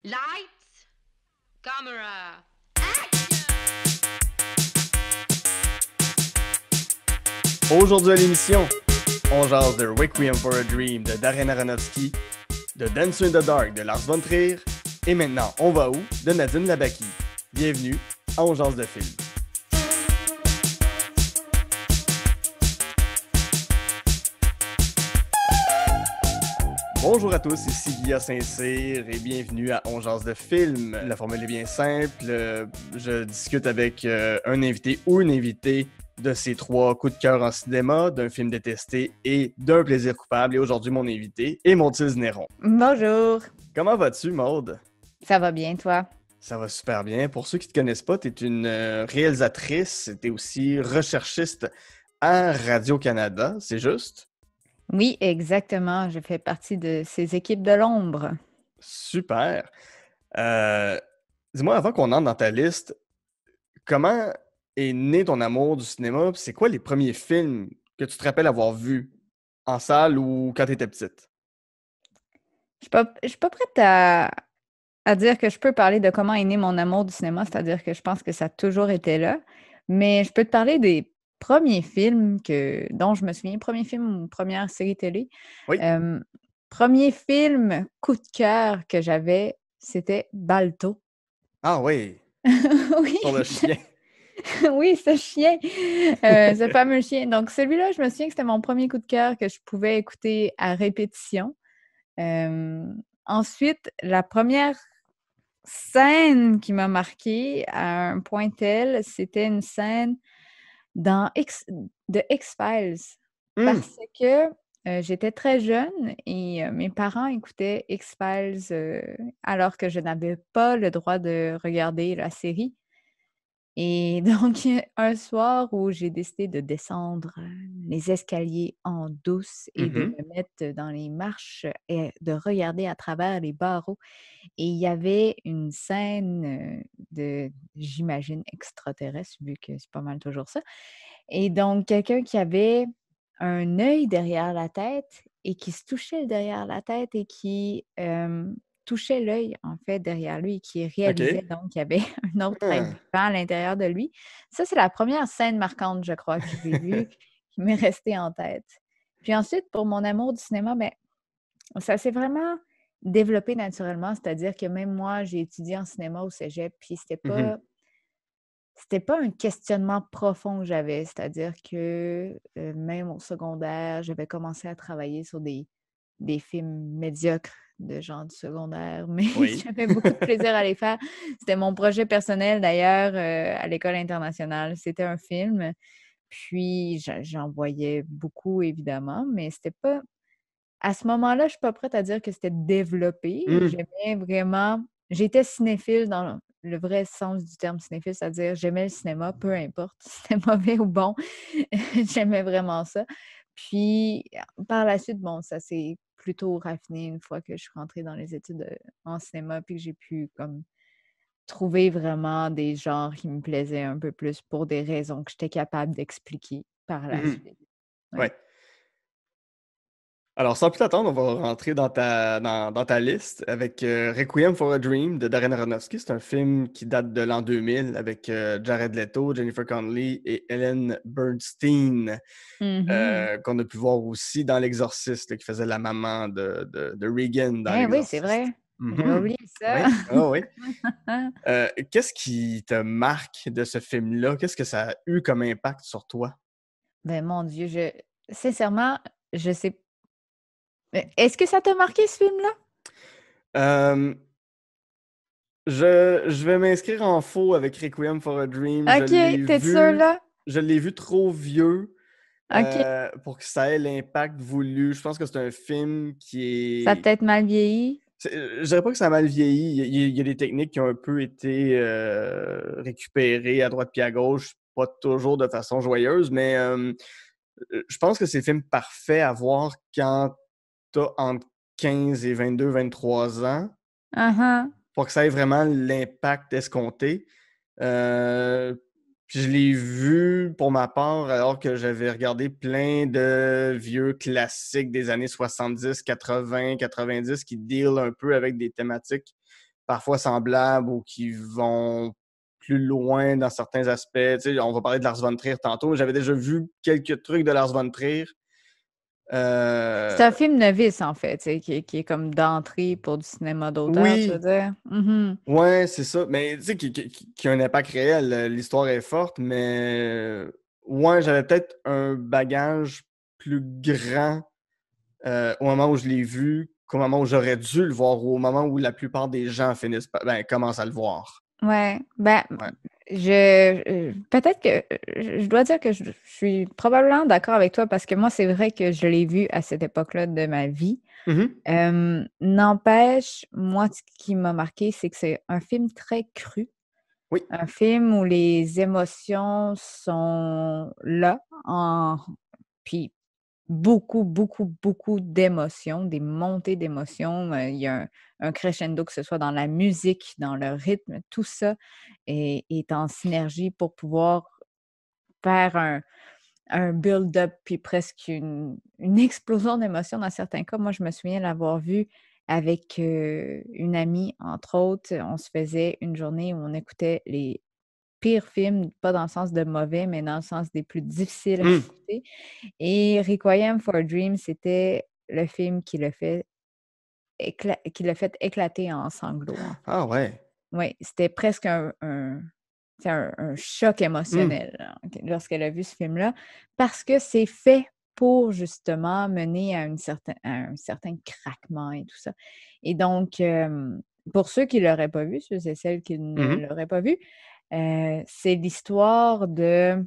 Lights, camera. Aujourd'hui à l'émission, on jase de Requiem for a Dream de Darren Aronofsky, de Dancer in the Dark de Lars von Trier, et maintenant On va où de Nadine Labaki. Bienvenue à On jase de film. Bonjour à tous, ici Guillaume Saint-Cyr et bienvenue à On jase de film. La formule est bien simple, je discute avec un invité ou une invitée de ces 3 coups de cœur en cinéma, d'un film détesté et d'un plaisir coupable. Et aujourd'hui, mon invité est Maud-Tils Néron. Bonjour, Comment vas-tu, Maude? ça va bien, toi? Ça va super bien. Pour ceux qui ne te connaissent pas, tu es une réalisatrice, tu es aussi recherchiste à Radio-Canada, c'est juste? Oui, exactement. Je fais partie de ces équipes de l'ombre. Super. Dis-moi, avant qu'on entre dans ta liste, comment est né ton amour du cinéma? C'est quoi les premiers films que tu te rappelles avoir vus en salle ou quand tu étais petite? Je suis pas prête à dire que je peux parler de comment est né mon amour du cinéma, c'est-à-dire que je pense que ça a toujours été là, mais je peux te parler des premiers films dont je me souviens, premier film ou première série télé. Oui. Premier film coup de cœur que j'avais, c'était Balto. Ah oui, Oui. sur le chien. Oui, ce chien, ce fameux chien. Donc celui-là, je me souviens que c'était mon premier coup de cœur que je pouvais écouter à répétition. Ensuite, la première scène qui m'a marquée à un point tel, c'était une scène dans de X-Files Hmm. parce que, j'étais très jeune et mes parents écoutaient X-Files, alors que je n'avais pas le droit de regarder la série. Et donc, un soir où j'ai décidé de descendre, les escaliers en douce et de Mhm. me mettre dans les marches et de regarder à travers les barreaux et il y avait une scène, j'imagine extraterrestre vu que c'est pas mal toujours ça et donc quelqu'un qui avait un œil derrière la tête et qui se touchait derrière la tête et qui, touchait l'œil, en fait, derrière lui et qui réalisait OK. donc qu'il y avait un autre être Ah. vivant à l'intérieur de lui. Ça, c'est la première scène marquante, je crois, que j'ai vue, qui m'est restée en tête. Puis ensuite, pour mon amour du cinéma, ben, ça s'est vraiment développé naturellement, c'est-à-dire que même moi, j'ai étudié en cinéma au cégep, puis Mhm. c'était pas un questionnement profond que j'avais, c'est-à-dire que, même au secondaire, j'avais commencé à travailler sur des films médiocres de gens du secondaire, mais Oui. j'avais beaucoup de plaisir à les faire. C'était mon projet personnel d'ailleurs, à l'école internationale. C'était un film, puis j'en voyais beaucoup évidemment, mais c'était pas à ce moment-là, je suis pas prête à dire que c'était développé. Hmm. J'aimais vraiment j'étais cinéphile dans le vrai sens du terme cinéphile, c'est-à-dire j'aimais le cinéma, peu importe si c'était mauvais ou bon, j'aimais vraiment ça. Puis, par la suite, bon, ça s'est plutôt raffiné une fois que je suis rentrée dans les études, en cinéma, puis que j'ai pu comme trouver vraiment des genres qui me plaisaient un peu plus pour des raisons que j'étais capable d'expliquer par la Mhm. suite. Oui. Ouais. Alors, sans plus attendre, on va rentrer dans ta liste avec Requiem for a Dream de Darren Aronofsky. C'est un film qui date de l'an 2000 avec Jared Leto, Jennifer Connelly et Ellen Bernstein, Mmh. qu'on a pu voir aussi dans L'Exorciste, là, qui faisait la maman de Regan dans Eh oui, c'est L'Exorciste. vrai. J'avais Mhm. oublié ça. Oui, ah oui. Qu'est-ce qui te marque de ce film-là? Qu'est-ce que ça a eu comme impact sur toi? Ben, mon Dieu, sincèrement, je sais est-ce que ça t'a marqué ce film-là? Euh, je vais m'inscrire en faux avec Requiem for a Dream. OK, tu sûr là? Je l'ai vu trop vieux OK, pour que ça ait l'impact voulu. Je pense que c'est un film qui ça a est. peut-être mal vieilli? Je dirais pas que ça a mal vieilli. Il y a des techniques qui ont un peu été récupérées à droite puis à gauche, pas toujours de façon joyeuse, mais je pense que c'est le film parfait à voir quand t'as entre 15 et 22, 23 ans, Hein, hein. pour que ça ait vraiment l'impact escompté. Euh, Puis je l'ai vu pour ma part alors que j'avais regardé plein de vieux classiques des années 70, 80, 90 qui deal un peu avec des thématiques parfois semblables ou qui vont plus loin dans certains aspects. Tu sais, on va parler de Lars von Trier tantôt. J'avais déjà vu quelques trucs de Lars von Trier. C'est un film novice, en fait, tu sais, qui est comme d'entrée pour du cinéma d'auteur, tu veux Oui, dire? Mhm. ouais, c'est ça. Mais tu sais, qui a un impact réel. L'histoire est forte, mais ouais, j'avais peut-être un bagage plus grand au moment où je l'ai vu qu'au moment où j'aurais dû le voir ou au moment où la plupart des gens commencent à le voir. Ouais, ben, Ouais. peut-être que je dois dire que je suis probablement d'accord avec toi parce que moi, c'est vrai que je l'ai vu à cette époque-là de ma vie. Mhm. N'empêche, moi, ce qui m'a marqué, c'est que c'est un film très cru, Oui. un film où les émotions sont là, puis beaucoup, beaucoup, beaucoup d'émotions, des montées d'émotions. Il y a un crescendo, que ce soit dans la musique, dans le rythme, tout ça est en synergie pour pouvoir faire un build-up, puis presque une explosion d'émotions dans certains cas. Moi, je me souviens l'avoir vu avec une amie, entre autres. On se faisait une journée où on écoutait les pires films, pas dans le sens de mauvais, mais dans le sens des plus difficiles à Mm. écouter. Et Requiem for a Dream, c'était le film qui l'a fait éclater en sanglots, en fait. Ah ouais. Oui, c'était presque tu sais, un choc Mm. émotionnel là, lorsqu'elle a vu ce film-là, parce que c'est fait pour justement mener à un certain craquement et tout ça. Et donc, pour ceux qui ne l'auraient pas vu, ceux et celles qui ne Mhm. l'auraient pas vu, c'est l'histoire de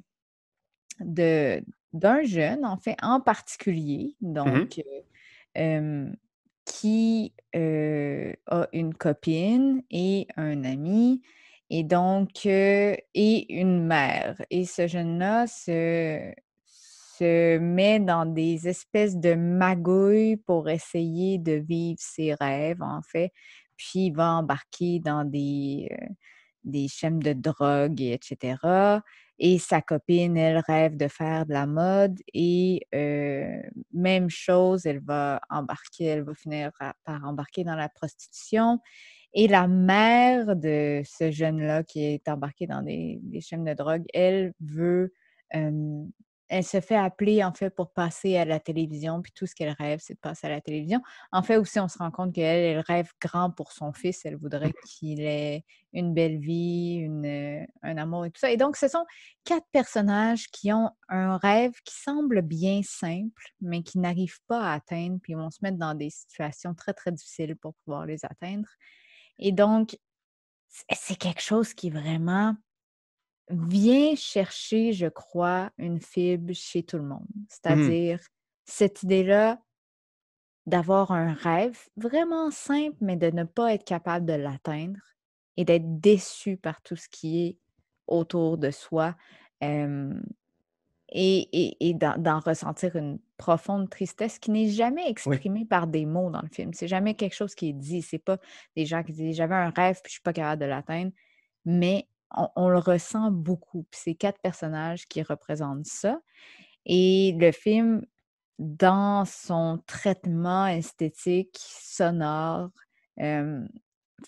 d'un jeune, en fait, en particulier, donc Mhm. hem, qui, a une copine et un ami et donc et une mère et ce jeune-là se met dans des espèces de magouilles pour essayer de vivre ses rêves, en fait, puis il va embarquer dans des schèmes de drogue et etc. Et sa copine, elle rêve de faire de la mode et même chose, elle va finir par embarquer dans la prostitution. Et la mère de ce jeune-là qui est embarqué dans des schèmes de drogue, hem, elle se fait appeler, en fait, pour passer à la télévision, puis tout ce qu'elle rêve, c'est de passer à la télévision. En fait, aussi, on se rend compte qu'elle rêve grand pour son fils. Elle voudrait qu'il ait une belle vie, un amour et tout ça. Et donc, ce sont 4 personnages qui ont un rêve qui semble bien simple, mais qui n'arrivent pas à atteindre, puis ils vont se mettre dans des situations très, très difficiles pour pouvoir les atteindre. Et donc, c'est quelque chose qui vraiment vient chercher, je crois, une fibre chez tout le monde. Mhm. C'est-à-dire cette idée-là d'avoir un rêve vraiment simple, mais de ne pas être capable de l'atteindre et d'être déçu par tout ce qui est autour de soi, hem et d'en ressentir une profonde tristesse qui n'est jamais Oui. exprimée par des mots dans le film. C'est jamais quelque chose qui est dit. C'est pas des gens qui disent: «J'avais un rêve, puis je suis pas capable de l'atteindre», mais on le ressent beaucoup. Puis c'est 4 personnages qui représentent ça et le film, dans son traitement esthétique, sonore, hem,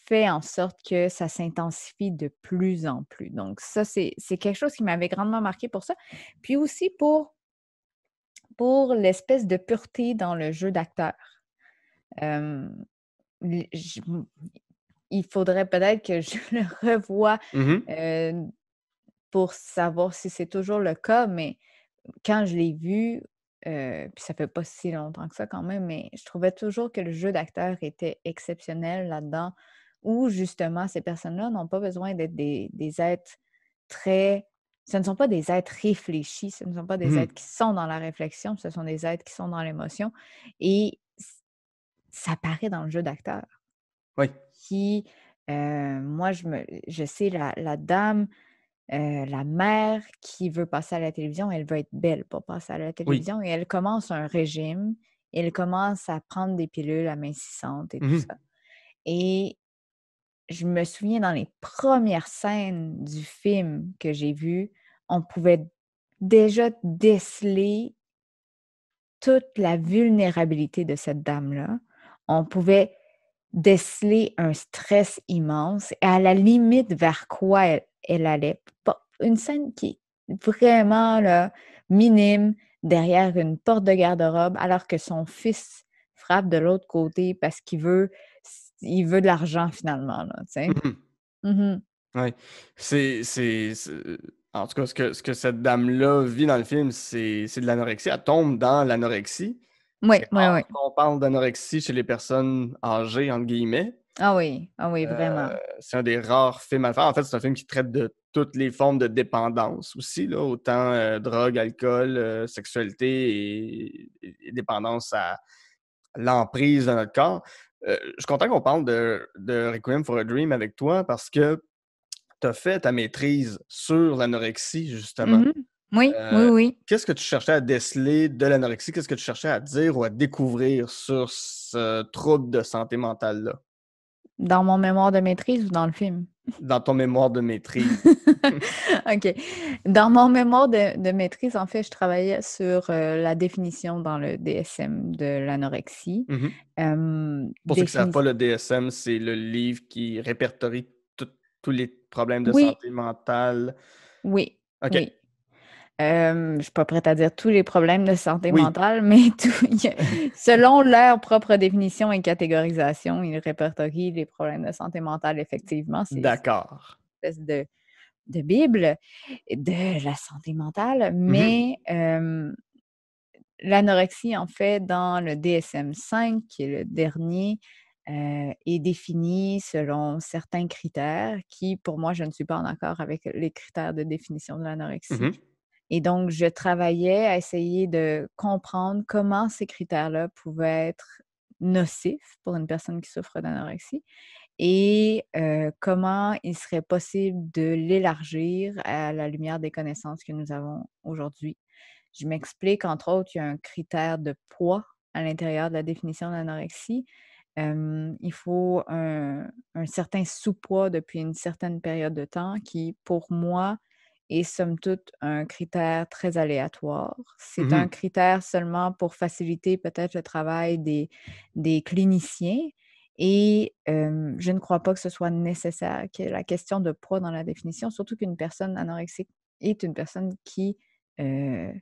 fait en sorte que ça s'intensifie de plus en plus. Donc ça, c'est quelque chose qui m'avait grandement marqué pour ça. Puis aussi pour l'espèce de pureté dans le jeu d'acteur. Hem, l j m Il faudrait peut-être que je le revoie, Mhm. heu, pour savoir si c'est toujours le cas, mais quand je l'ai vu, puis ça fait pas si longtemps que ça quand même, mais je trouvais toujours que le jeu d'acteur était exceptionnel là-dedans, où justement ces personnes-là n'ont pas besoin d'être des êtres très ce ne sont pas des êtres réfléchis, ce ne sont pas des Mhm. êtres qui sont dans la réflexion, ce sont des êtres qui sont dans l'émotion et ça paraît dans le jeu d'acteur Oui. qui, moi je sais la dame la mère qui veut passer à la télévision, elle veut être belle pour passer à la Oui. télévision et elle commence un régime. Elle commence à prendre des pilules amincissantes et tout Mhm. ça. Et je me souviens dans les premières scènes du film que j'ai vu, on pouvait déjà déceler toute la vulnérabilité de cette dame-là. On pouvait déceler un stress immense et à la limite vers quoi elle allait. Une scène qui est vraiment là, minime derrière une porte de garde-robe alors que son fils frappe de l'autre côté parce il veut de l'argent finalement, là, tu sais. Mhm. Mhm. Ouais. En tout cas, ce que cette dame-là vit dans le film, c'est de l'anorexie. Elle tombe dans l'anorexie. Oui, C'est oui, oui. rare qu'on parle d'anorexie chez les personnes âgées, entre guillemets. Ah oui, vraiment. C'est un des rares films à le faire. En fait, c'est un film qui traite de toutes les formes de dépendance aussi, là, autant drogue, alcool, sexualité et dépendance à l'emprise de notre corps. Je suis content qu'on parle de Requiem for a Dream avec toi parce que tu as fait ta maîtrise sur l'anorexie, justement. Mhm. Oui, oui, Euh, oui. Qu'est-ce que tu cherchais à déceler de l'anorexie? Qu'est-ce que tu cherchais à dire ou à découvrir sur ce trouble de santé mentale-là, Dans mon mémoire de maîtrise ou dans le film? dans ton mémoire de maîtrise? OK. Dans mon mémoire de maîtrise, en fait, je travaillais sur la définition dans le DSM de l'anorexie. Mhm. Pour ceux qui ne savent Défini- pas, le DSM, c'est le livre qui répertorie tous les problèmes de Oui, santé mentale. oui, OK. oui. Je ne suis pas prête à dire tous les problèmes de santé Oui. mentale, mais selon leur propre définition et catégorisation, ils répertorient les problèmes de santé mentale, effectivement. C'est une D'accord. espèce de Bible de la santé mentale, Mhm. mais l'anorexie, en fait, dans le DSM-5, qui est le dernier, est définie selon certains critères qui, pour moi, je ne suis pas en accord avec les critères de définition de l'anorexie. Mhm. Et donc, je travaillais à essayer de comprendre comment ces critères-là pouvaient être nocifs pour une personne qui souffre d'anorexie et comment il serait possible de l'élargir à la lumière des connaissances que nous avons aujourd'hui. Je m'explique, entre autres, il y a un critère de poids à l'intérieur de la définition de l'anorexie. Il faut un certain sous-poids depuis une certaine période de temps qui, pour moi, est somme toute un critère très aléatoire. C'est un Mhm. critère seulement pour faciliter peut-être le travail des cliniciens et je ne crois pas que ce soit nécessaire qu'il y ait la question de poids dans la définition, surtout qu'une personne anorexique est une personne qui, heu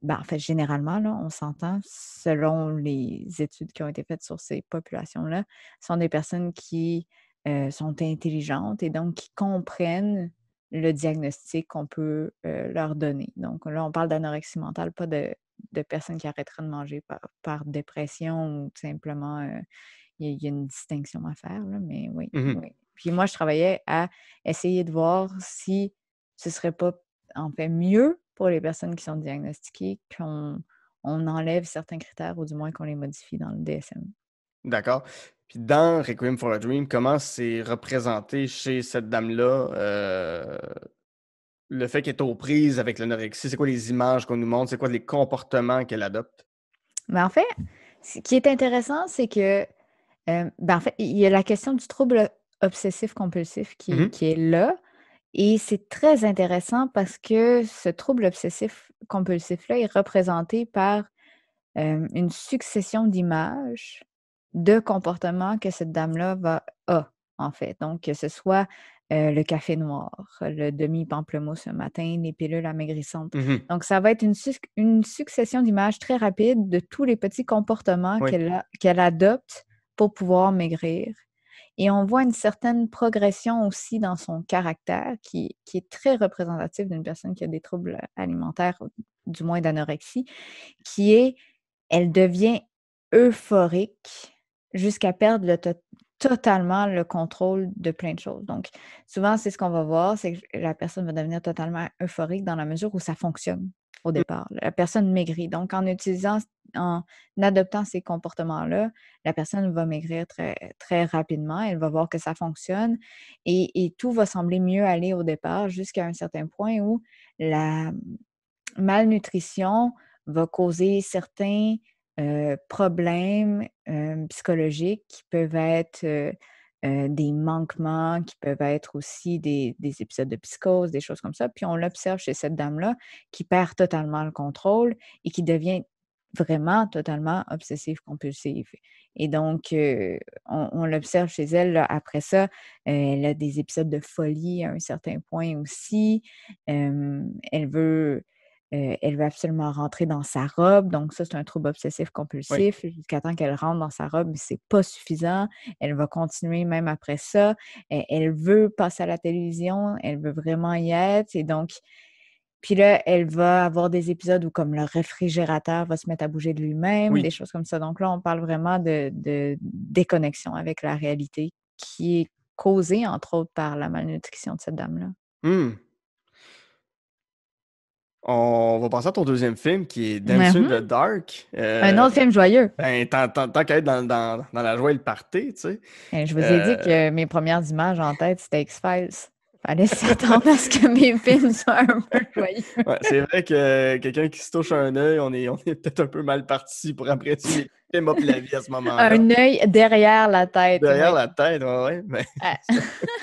en fait, généralement, là, on s'entend, selon les études qui ont été faites sur ces populations-là, sont des personnes qui, sont intelligentes et donc qui comprennent le diagnostic qu'on peut, leur donner. Donc là, on parle d'anorexie mentale, pas de personnes qui arrêteraient de manger par dépression ou tout simplement, il y a une distinction à faire là, mais oui, Mhm. oui. Puis moi, je travaillais à essayer de voir si ce serait pas, en fait, mieux pour les personnes qui sont diagnostiquées qu'on enlève certains critères ou du moins qu'on les modifie dans le DSM. D'accord. Puis dans Requiem for a Dream, comment c'est représenté chez cette dame-là, le fait qu'elle est aux prises avec l'anorexie? C'est quoi les images qu'on nous montre? C'est quoi les comportements qu'elle adopte? Mais en fait, ce qui est intéressant, c'est que, en fait, il y a la question du trouble obsessif compulsif Mhm. qui est là et c'est très intéressant parce que ce trouble obsessif compulsif-là est représenté par une succession d'images, de comportements que cette dame-là a, en fait. Donc, que ce soit, le café noir, le demi-pamplemousse le matin, les pilules amaigrissantes. Mhm. Donc, ça va être une succession d'images très rapide de tous les petits comportements Oui. qu'elle adopte pour pouvoir maigrir et on voit une certaine progression aussi dans son caractère qui est très représentatif d'une personne qui a des troubles alimentaires, du moins d'anorexie, qui est elle devient euphorique jusqu'à perdre totalement le contrôle de plein de choses. Donc, souvent, c'est ce qu'on va voir, c'est que la personne va devenir totalement euphorique dans la mesure où ça fonctionne au Mmh. départ. La personne maigrit. Donc, en adoptant ces comportements-là, la personne va maigrir très, très rapidement. Elle va voir que ça fonctionne et tout va sembler mieux aller au départ jusqu'à un certain point où la malnutrition va causer certains, problèmes, psychologiques qui peuvent être, des manquements, qui peuvent être aussi des épisodes de psychose, des choses comme ça. Puis on l'observe chez cette dame-là qui perd totalement le contrôle et qui devient vraiment totalement obsessive-compulsive. Et donc, on l'observe chez elle, là, après ça, elle a des épisodes de folie à un certain point aussi. Elle veut, elle veut absolument rentrer dans sa robe, donc ça, c'est un trouble Oui. obsessif-compulsif jusqu'à temps qu'elle rentre dans sa robe, mais c'est pas suffisant. Elle va continuer même après ça. Elle veut passer à la télévision, elle veut vraiment y être et donc puis là, elle va avoir des épisodes où comme le réfrigérateur va se mettre à bouger de lui-même, des Oui. choses comme ça. Donc là, on parle vraiment de déconnexion avec la réalité qui est causée, entre autres, par la malnutrition de cette dame-là. Mmh. On va passer à ton deuxième film qui est Dancer in Mhm. the Dark. Un autre film joyeux. Ben, tant qu'à être dans la joie et le party, tu sais. Je vous ai dit Euh, que mes premières images en tête, c'était X-Files. Fallait s'attendre à ce que mes films soient un peu joyeux. ouais, c'est vrai que quelqu'un qui se touche un œil, on est peut-être un peu mal parti pour apprécier les films up la vie à ce moment-là. Un œil derrière la tête, Derrière oui. la tête, ouais, mais Ah.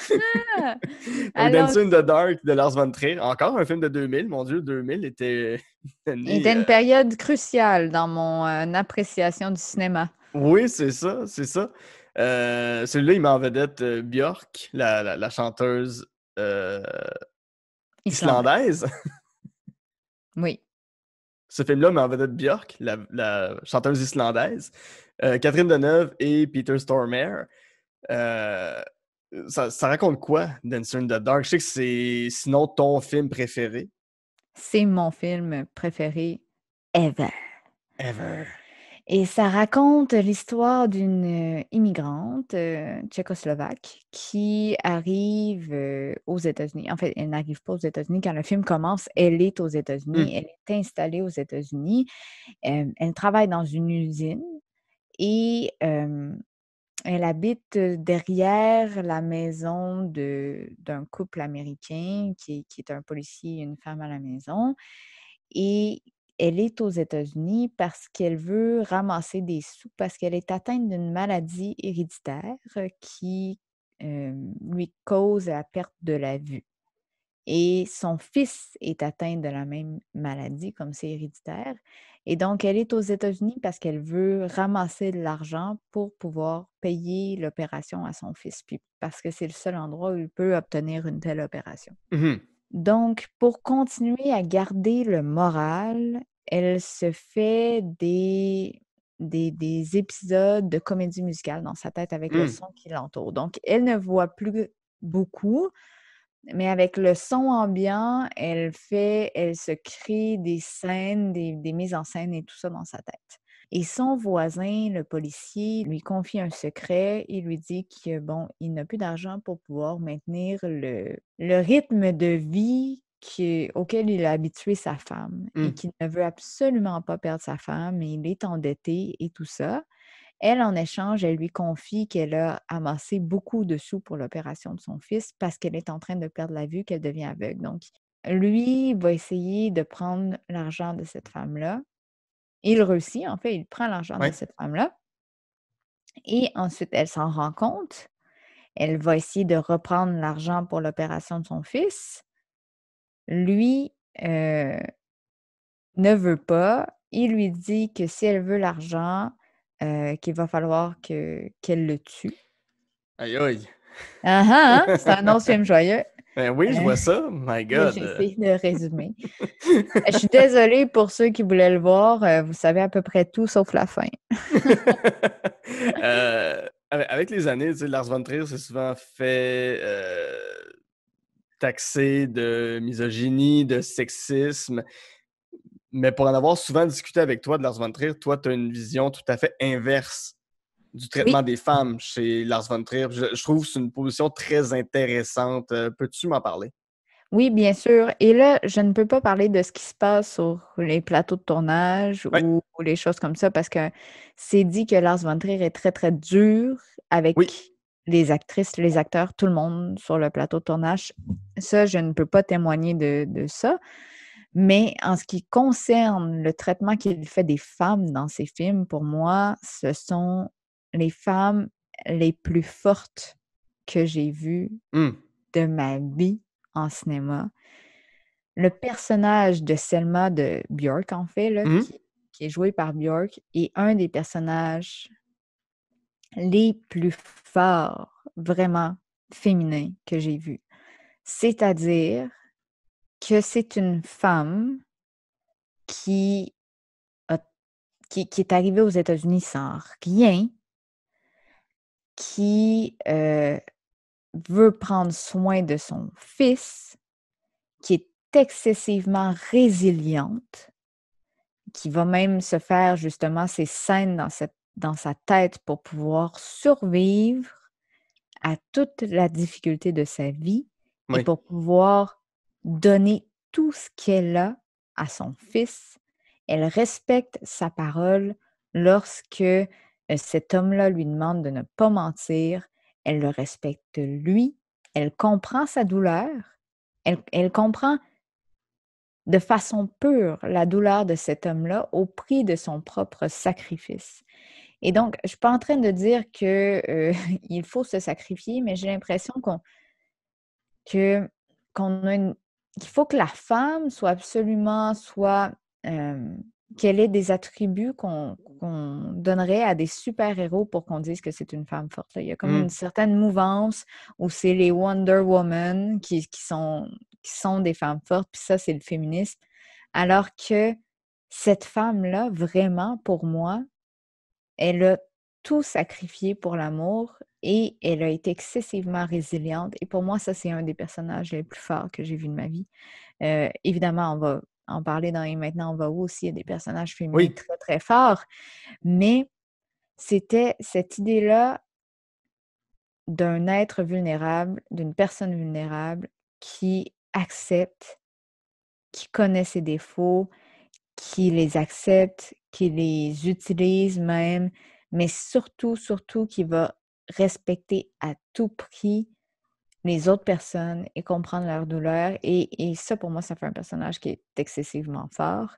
donc Alors, Dancer in the Dark de Lars von Trier, encore un film de 2000, mon Dieu, 2000 était il né. était une période cruciale dans mon appréciation du cinéma Oui, c'est ça, c'est ça. Celui-là, il met en vedette Björk, la chanteuse euh, islandais. islandaise. Oui. Ce film-là met en vedette Björk, la chanteuse islandaise, Catherine Deneuve et Peter Stormare. Euh, ça raconte quoi, Dancer in the Dark? Je sais que c'est sinon ton film préféré. C'est mon film préféré ever. Ever. Et ça raconte l'histoire d'une immigrante tchécoslovaque qui arrive aux États-Unis. En fait, elle n'arrive pas aux États-Unis. Quand le film commence, elle est aux États-Unis. Elle est installée aux États-Unis. Elle travaille dans une usine et elle habite derrière la maison d'un couple américain qui est un policier et une femme à la maison. Et elle est aux États-Unis parce qu'elle veut ramasser des sous, parce qu'elle est atteinte d'une maladie héréditaire qui lui cause la perte de la vue. Et son fils est atteint de la même maladie, comme c'est héréditaire. Et donc, elle est aux États-Unis parce qu'elle veut ramasser de l'argent pour pouvoir payer l'opération à son fils, puis parce que c'est le seul endroit où il peut obtenir une telle opération. Mhm. Donc, pour continuer à garder le moral, elle se fait des épisodes de comédie musicale dans sa tête avec le son qui l'entoure. Donc, elle ne voit plus beaucoup, mais avec le son ambiant, elle se crée des scènes, des mises en scène et tout ça dans sa tête. Et son voisin, le policier, lui confie un secret et lui dit que, bon, il n'a plus d'argent pour pouvoir maintenir le rythme de vie auquel il a habitué sa femme et qu'il ne veut absolument pas perdre sa femme et il est endetté et tout ça. Elle, en échange, elle lui confie qu'elle a amassé beaucoup de sous pour l'opération de son fils parce qu'elle est en train de perdre la vue, qu'elle devient aveugle. Donc, lui va essayer de prendre l'argent de cette femme-là. Il réussit, en fait, il prend l'argent de Ouais. cette femme-là. Et ensuite, elle s'en rend compte. Elle va essayer de reprendre l'argent pour l'opération de son fils. Lui ne veut pas. Il lui dit que si elle veut l'argent, qu'il va falloir qu'elle le tue. Aïe aïe. Ah ah, hein? C'est un autre film joyeux. Ben oui, je vois ça. My J'ai God. essayé de résumer. Je suis désolée pour ceux qui voulaient le voir. Vous savez à peu près tout sauf la fin. Avec les années, tu sais, Lars von Trier s'est souvent fait taxer de misogynie, de sexisme. Mais pour en avoir souvent discuté avec toi de Lars von Trier, toi, tu as une vision tout à fait inverse du traitement Oui, des femmes chez Lars von Trier. Je trouve que c'est une position très intéressante. Peux-tu m'en parler? oui, bien sûr. Et là, je ne peux pas parler de ce qui se passe sur les plateaux de tournage Oui, ou les choses comme ça parce que c'est dit que Lars von Trier est très, très dur avec oui. les actrices, les acteurs, tout le monde sur le plateau de tournage. Ça, je ne peux pas témoigner de ça. Mais en ce qui concerne le traitement qu'il fait des femmes dans ses films, pour moi, ce sont les femmes les plus fortes que j'ai vues Hum, de ma vie en cinéma. Le personnage de Selma de Björk, en fait, là, hum, qui est joué par Björk, est un des personnages les plus forts, vraiment féminins que j'ai vus. C'est-à-dire que c'est une femme qui, qui est arrivée aux États-Unis sans rien, qui veut prendre soin de son fils, qui est excessivement résiliente, qui va même se faire justement ces scènes dans sa tête pour pouvoir survivre à toute la difficulté de sa vie et Oui. pour pouvoir donner tout ce qu'elle a à son fils. Elle respecte sa parole lorsque cet homme-là lui demande de ne pas mentir. Elle le respecte lui. Elle comprend sa douleur. Elle comprend de façon pure la douleur de cet homme-là au prix de son propre sacrifice. Et donc, je ne suis pas en train de dire que, il faut se sacrifier, mais j'ai l'impression qu'il faut que la femme soit absolument, qu'elle ait des attributs qu'on donnerait à des super-héros pour qu'on dise que c'est une femme forte. Là. Il y a comme une certaine mouvance où c'est les Wonder Woman qui sont des femmes fortes, puis ça, c'est le féminisme. Alors que cette femme-là, vraiment, pour moi, elle a tout sacrifié pour l'amour et elle a été excessivement résiliente. Et pour moi, ça, c'est un des personnages les plus forts que j'ai vu de ma vie. Évidemment, on va en parler dans Et maintenant, on va où aussi, il y a des personnages féminins Oui. très, très forts. Mais c'était cette idée-là d'un être vulnérable, d'une personne vulnérable qui accepte, qui connaît ses défauts, qui les accepte, qui les utilise même, mais surtout, surtout qui va respecter à tout prix les autres personnes et comprendre leur douleur. Et ça, pour moi, ça fait un personnage qui est excessivement fort.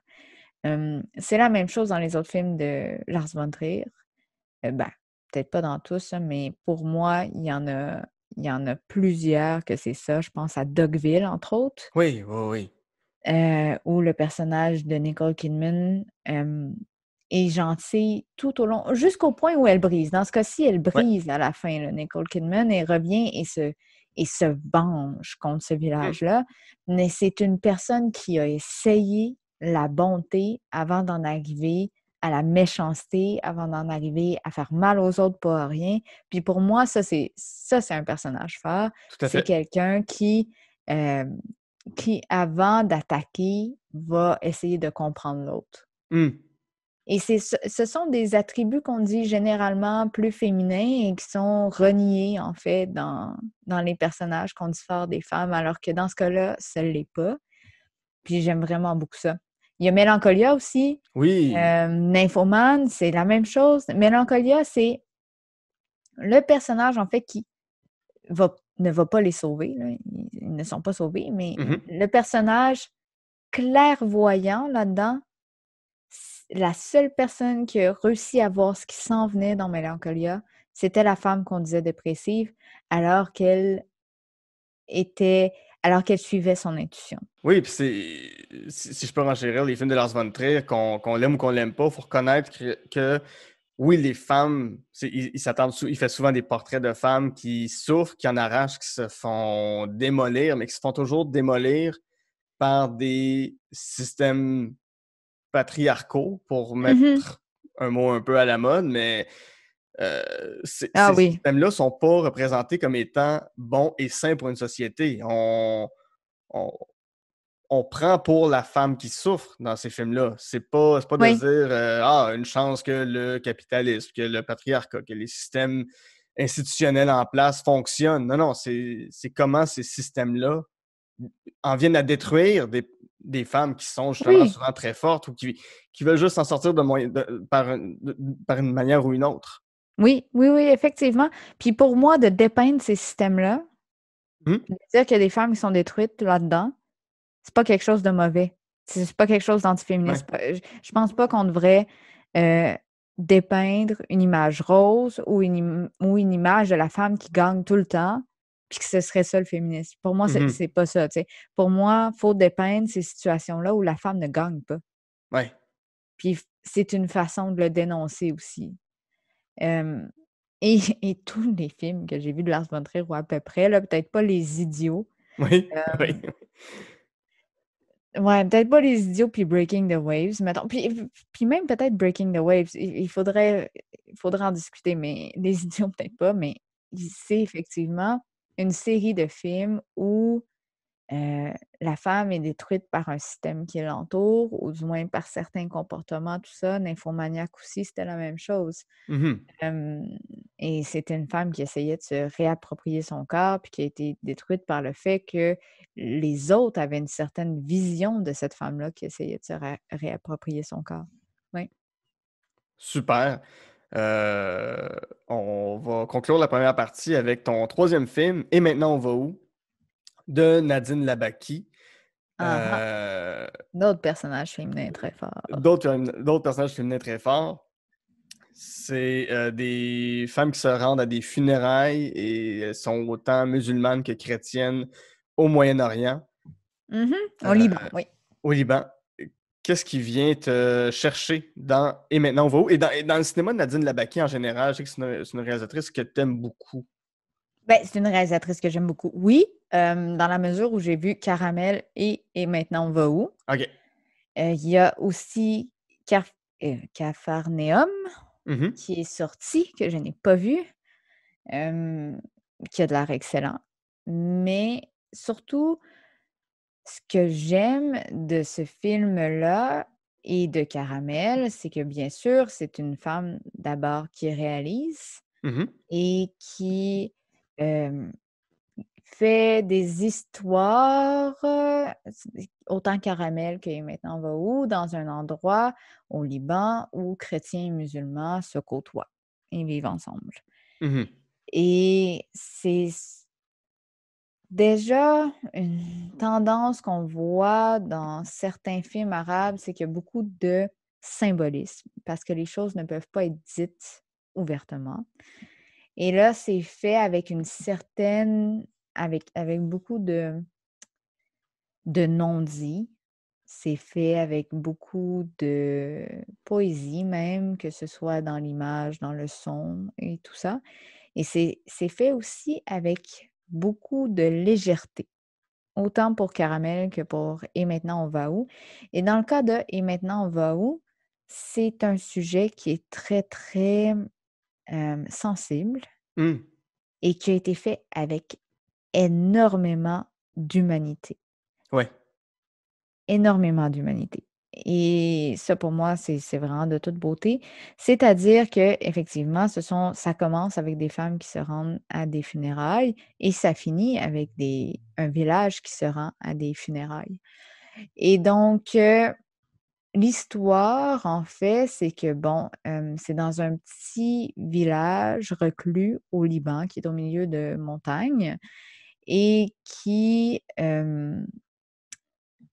C'est la même chose dans les autres films de Lars von Trier. Ben, peut-être pas dans tous, hein, mais pour moi, il y en a plusieurs que c'est ça. Je pense à Dogville, entre autres. Oui, oui, oui. Où le personnage de Nicole Kidman est gentil tout au long, jusqu'au point où elle brise. Dans ce cas-ci, elle Ouais. brise à la fin, là, Nicole Kidman, et revient et se venge contre ce village-là. Mais c'est une personne qui a essayé la bonté avant d'en arriver à la méchanceté, avant d'en arriver à faire mal aux autres pour rien. Puis pour moi, ça, c'est un personnage fort. Tout à C'est fait. quelqu'un qui, avant d'attaquer, va essayer de comprendre l'autre. Et ce sont des attributs qu'on dit généralement plus féminins et qui sont reniés, en fait, dans les personnages qu'on dit forts des femmes, alors que dans ce cas-là, ça ne l'est pas. Puis j'aime vraiment beaucoup ça. Il y a Mélancolia aussi. Oui. Nymphomane, c'est la même chose. Mélancolia, c'est le personnage, en fait, qui ne va pas les sauver. Là. Ils ne sont pas sauvés, mais le personnage clairvoyant là-dedans, la seule personne qui a réussi à voir ce qui s'en venait dans Mélancolia, c'était la femme qu'on disait dépressive, alors qu'elle suivait son intuition. Oui, puis si je peux renchérir les films de Lars von Trier, qu'on l'aime ou qu'on l'aime pas, il faut reconnaître que oui, les femmes, il fait souvent des portraits de femmes qui souffrent, qui en arrachent, qui se font démolir, mais qui se font toujours démolir par des systèmes patriarcaux, pour mettre un mot un peu à la mode, mais ces systèmes-là ne sont pas représentés comme étant bons et sains pour une société. On prend pour la femme qui souffre dans ces films-là. C'est pas de dire une chance que le capitalisme, que le patriarcat, que les systèmes institutionnels en place fonctionnent. Non, c'est comment ces systèmes-là en viennent à détruire des femmes qui sont justement souvent très fortes ou qui veulent juste s'en sortir par une manière ou une autre. Oui, effectivement. Puis pour moi, de dépeindre ces systèmes-là, de dire qu'il y a des femmes qui sont détruites là-dedans, c'est pas quelque chose de mauvais. C'est pas quelque chose d'antiféministe. Je pense pas qu'on devrait dépeindre une image rose ou une image de la femme qui gagne tout le temps, puis que ce serait ça le féminisme. Pour moi, c'est pas ça. T'sais. Pour moi, il faut dépeindre ces situations-là où la femme ne gagne pas. Ouais. Puis c'est une façon de le dénoncer aussi. Et tous les films que j'ai vus de Lars von Trier, ou à peu près, là, peut-être pas Les Idiots. Oui, oui. Ouais, peut-être pas Les Idiots puis Breaking the Waves, mettons. Puis même peut-être Breaking the Waves, il faudrait en discuter, mais Les Idiots, peut-être pas, mais c'est effectivement une série de films où la femme est détruite par un système qui l'entoure, ou du moins par certains comportements, tout ça. Nymphomaniac aussi, c'était la même chose. Mhm. Et c'était une femme qui essayait de se réapproprier son corps, puis qui a été détruite par le fait que les autres avaient une certaine vision de cette femme-là qui essayait de se réapproprier son corps. Oui. Super. On va conclure la première partie avec ton troisième film, Et maintenant on va où? De Nadine Labaki. Ah ah. D'autres personnages féminins très forts. D'autres personnages féminins très forts. C'est des femmes qui se rendent à des funérailles et elles sont autant musulmanes que chrétiennes au Moyen-Orient, Au Liban, oui. au Liban. Qu'est-ce qui vient te chercher dans Et maintenant on va où? Et dans le cinéma de Nadine Labaki en général, je sais que c'est une réalisatrice que tu aimes beaucoup. Ben, c'est une réalisatrice que j'aime beaucoup. Oui, dans la mesure où j'ai vu Caramel et maintenant on va où. OK. Il y a aussi Capharnaüm Mhm. qui est sorti, que je n'ai pas vu, qui a de l'air excellent. Mais surtout, ce que j'aime de ce film-là et de Caramel, c'est que bien sûr, c'est une femme d'abord qui réalise Mhm. et qui fait des histoires, autant Caramel que Maintenant on va où, dans un endroit au Liban où chrétiens et musulmans se côtoient et vivent ensemble. Mhm. Et c'est déjà une tendance qu'on voit dans certains films arabes, c'est qu'il y a beaucoup de symbolisme parce que les choses ne peuvent pas être dites ouvertement. Et là, c'est fait avec une certaine avec beaucoup de non-dits. C'est fait avec beaucoup de poésie même, que ce soit dans l'image, dans le son et tout ça. Et c'est fait aussi avec beaucoup de légèreté, autant pour Caramel que pour Et maintenant on va où? Et dans le cas de Et maintenant on va où? C'est un sujet qui est très, très, sensible Mhm. et qui a été fait avec énormément d'humanité. Ouais. Énormément d'humanité. Et ça, pour moi, c'est vraiment de toute beauté. C'est-à-dire qu'effectivement, ça commence avec des femmes qui se rendent à des funérailles et ça finit avec un village qui se rend à des funérailles. Et donc, l'histoire, en fait, c'est que, bon, c'est dans un petit village reclus au Liban qui est au milieu de montagnes et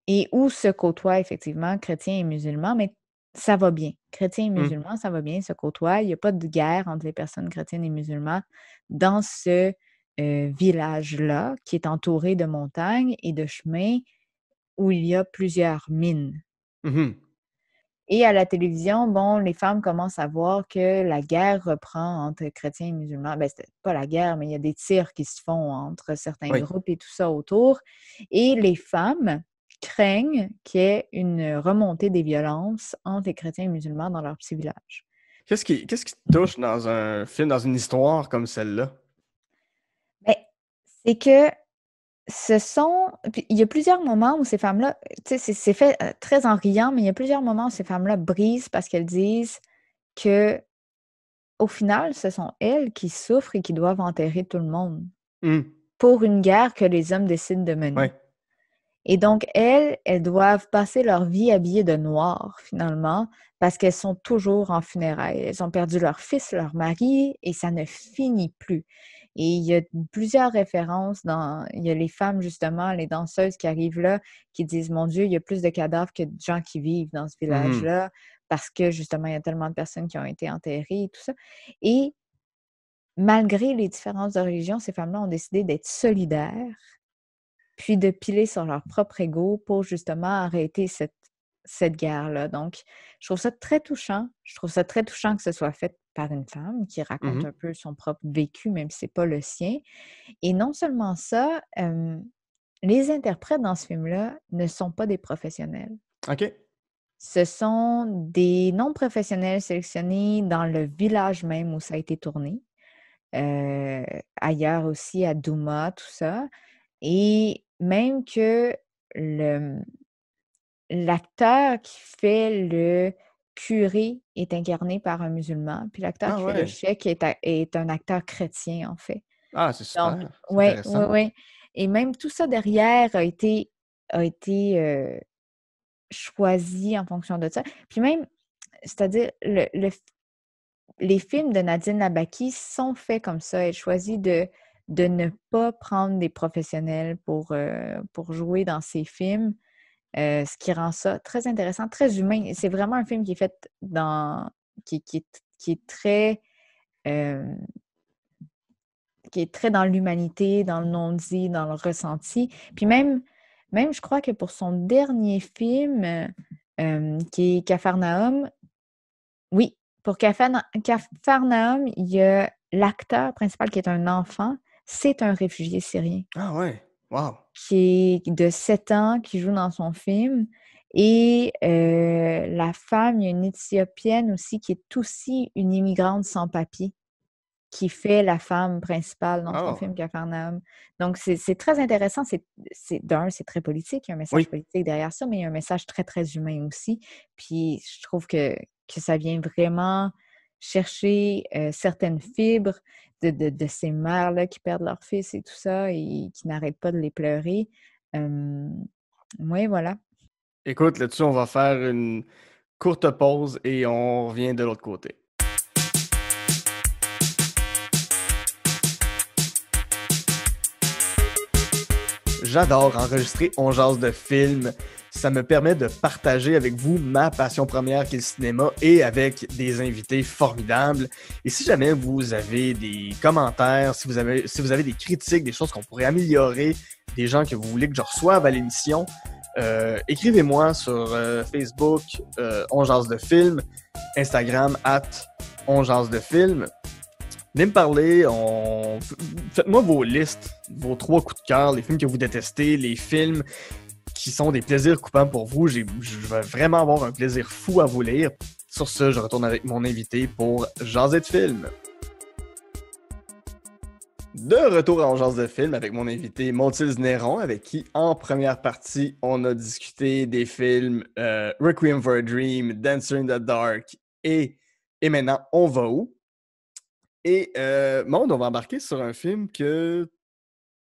et où se côtoient effectivement chrétiens et musulmans, mais ça va bien. Chrétiens et Mhm. musulmans, ça va bien, ils se côtoient. Il y a pas de guerre entre les personnes chrétiennes et musulmanes dans ce, village-là, qui est entouré de montagnes et de chemins où il y a plusieurs mines. Mhm. Et à la télévision, bon, les femmes commencent à voir que la guerre reprend entre chrétiens et musulmans. Ben, c'était pas la guerre, mais il y a des tirs qui se font entre certains Oui. groupes et tout ça autour. Et les femmes craignent qu'il y ait une remontée des violences entre les chrétiens et musulmans dans leur petit village. Qu'est-ce qui te touche dans un film, dans une histoire comme celle-là? Ben, c'est que puis il y a plusieurs moments où ces femmes-là, tu sais, c'est fait très en riant, mais il y a plusieurs moments où ces femmes-là brisent parce qu'elles disent que au final, ce sont elles qui souffrent et qui doivent enterrer tout le monde Mhm. pour une guerre que les hommes décident de mener. Ouais. Et donc, elles doivent passer leur vie habillées de noir, finalement, parce qu'elles sont toujours en funérailles. Elles ont perdu leur fils, leur mari, et ça ne finit plus. Et il y a plusieurs références il y a les femmes, justement, les danseuses qui arrivent là, qui disent, mon Dieu, il y a plus de cadavres que de gens qui vivent dans ce Mhm. village-là, parce que, justement, il y a tellement de personnes qui ont été enterrées et tout ça. Et malgré les différences de religion, ces femmes-là ont décidé d'être solidaires puis de piler sur leur propre ego pour justement arrêter cette guerre-là. Donc, je trouve ça très touchant. Je trouve ça très touchant que ce soit fait par une femme qui raconte Mhm. un peu son propre vécu, même si c'est pas le sien. Et non seulement ça, les interprètes dans ce film-là ne sont pas des professionnels. OK. Ce sont des non-professionnels sélectionnés dans le village même où ça a été tourné. Ailleurs aussi, à Douma, tout ça. Et même que le l'acteur qui fait le curé est incarné par un musulman, puis l'acteur Ah qui fait le ouais. cheikh est un acteur chrétien, en fait. Ah, c'est Donc super. C'est ouais, ouais, intéressant. ouais. Et même tout ça derrière a été choisi en fonction de ça. Puis même, c'est-à-dire les films de Nadine Labaki sont faits comme ça. Elle choisit de ne pas prendre des professionnels pour jouer dans ses films, ce qui rend ça très intéressant, très humain. C'est vraiment un film qui est fait qui est très, euh, qui est très dans l'humanité, dans le non-dit, dans le ressenti. Puis même je crois que pour son dernier film, qui est Capharnaüm, oui, pour Capharnaüm, il y a l'acteur principal qui est un enfant, c'est un réfugié syrien Ah ouais. Wow. qui est de 7 ans, qui joue dans son film. Et la femme, il y a une Éthiopienne aussi qui est aussi une immigrante sans papier, qui fait la femme principale dans son Oh. film Capharnaüm. Donc, c'est très intéressant. C'est très politique, il y a un message Oui. politique derrière ça, mais il y a un message très, très humain aussi. Puis, je trouve que ça vient vraiment chercher certaines fibres de ces mères-là qui perdent leur fils et tout ça et qui n'arrêtent pas de les pleurer. Oui, voilà. Écoute, là-dessus, on va faire une courte pause et on revient de l'autre côté. J'adore enregistrer On jase de films. Ça me permet de partager avec vous ma passion première qui est le cinéma et avec des invités formidables. Et si jamais vous avez des commentaires, si vous avez des critiques, des choses qu'on pourrait améliorer, des gens que vous voulez que je reçoive à l'émission, écrivez-moi sur Facebook, On jase de films, Instagram, @On jase de films. Venez me parler, faites-moi vos listes, vos 3 coups de cœur, les films que vous détestez, les films qui sont des plaisirs coupants pour vous. Je vais vraiment avoir un plaisir fou à vous lire. Sur ce, je retourne avec mon invité pour jaser de films. De retour à On jase de films avec mon invité Mathilde Néron, avec qui, en première partie, on a discuté des films Requiem for a Dream, Dancer in the Dark et maintenant, On va où? Et Maud, on va embarquer sur un film que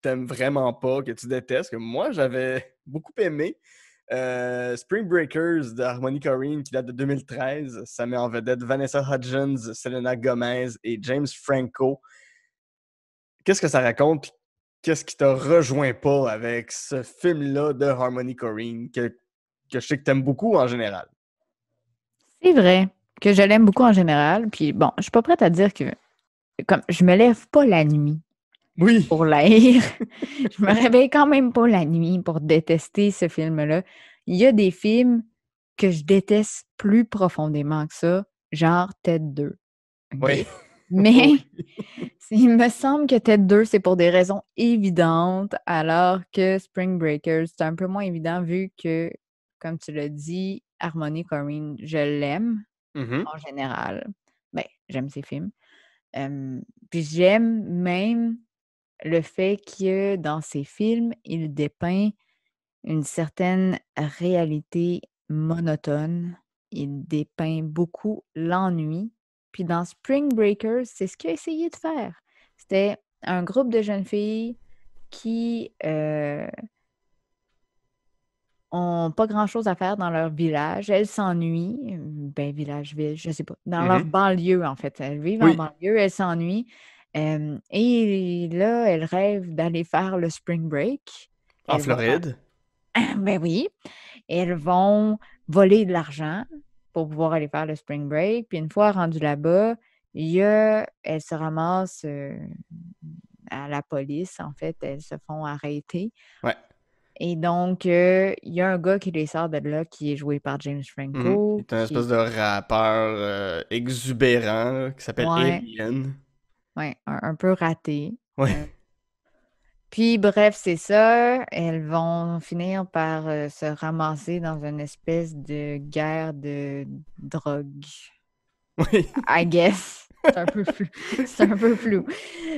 t'aimes vraiment pas, que tu détestes, que moi j'avais beaucoup aimé. Spring Breakers de Harmony Korine qui date de 2013. Ça met en vedette Vanessa Hudgens, Selena Gomez et James Franco. Qu'est-ce que ça raconte? Puis qu'est-ce qui te rejoint pas avec ce film-là de Harmony Korine que je sais que t'aimes beaucoup en général? C'est vrai que je l'aime beaucoup en général. Puis bon, je suis pas prête à dire que comme je me lève pas la nuit Oui! pour l'haïr. Je me réveille quand même pas la nuit pour détester ce film-là. Il y a des films que je déteste plus profondément que ça, genre Ted 2. Oui. OK? Mais Oui. il me semble que Ted 2, c'est pour des raisons évidentes, alors que Spring Breakers, c'est un peu moins évident vu que, comme tu l'as dit, Harmony Korine, je l'aime Mhm. en général. Ben, j'aime ses films. Puis j'aime même le fait que dans ses films, il dépeint une certaine réalité monotone. Il dépeint beaucoup l'ennui. Puis dans Spring Breakers, c'est ce qu'il a essayé de faire. C'était un groupe de jeunes filles qui ont pas grand-chose à faire dans leur village. Elles s'ennuient. Ben, village-ville, je sais pas. Dans leur Mhm. banlieue, en fait. Elles vivent en Oui, banlieue, elles s'ennuient. Et là, elles rêvent d'aller faire le spring break. en Elles vont Floride. ben oui, elles vont voler de l'argent pour pouvoir aller faire le spring break. Puis une fois rendues là-bas, elles se ramassent à la police. En fait, elles se font arrêter. Ouais. Et donc, il y a un gars qui les sort de là, qui est joué par James Mhm. Il Franco, est un espèce qui de rappeur exubérant là, qui s'appelle ouais, Alien. ouais, un peu raté. Ouais. Euh, Puis, bref, c'est ça. Elles vont finir par se ramasser dans une espèce de guerre de drogue. Oui. I guess. C'est un peu flou. C'est un peu flou.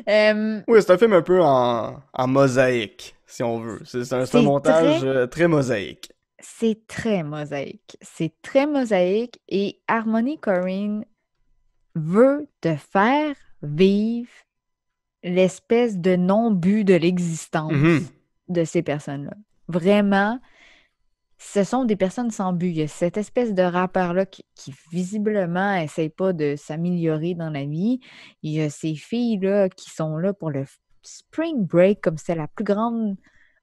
Euh, Oui, c'est un film un peu en mosaïque, si on veut. C'est un c'est montage très, très mosaïque. c'est très mosaïque. C'est très mosaïque et Harmony Korine veut te faire vivre l'espèce de non-but de Mhm. l'existence de ces personnes-là. Vraiment, ce sont des personnes sans but. Il y a cette espèce de rappeur-là qui visiblement essaye pas de s'améliorer dans la vie. Il y a ces filles-là qui sont là pour le spring break, comme c'est la plus grande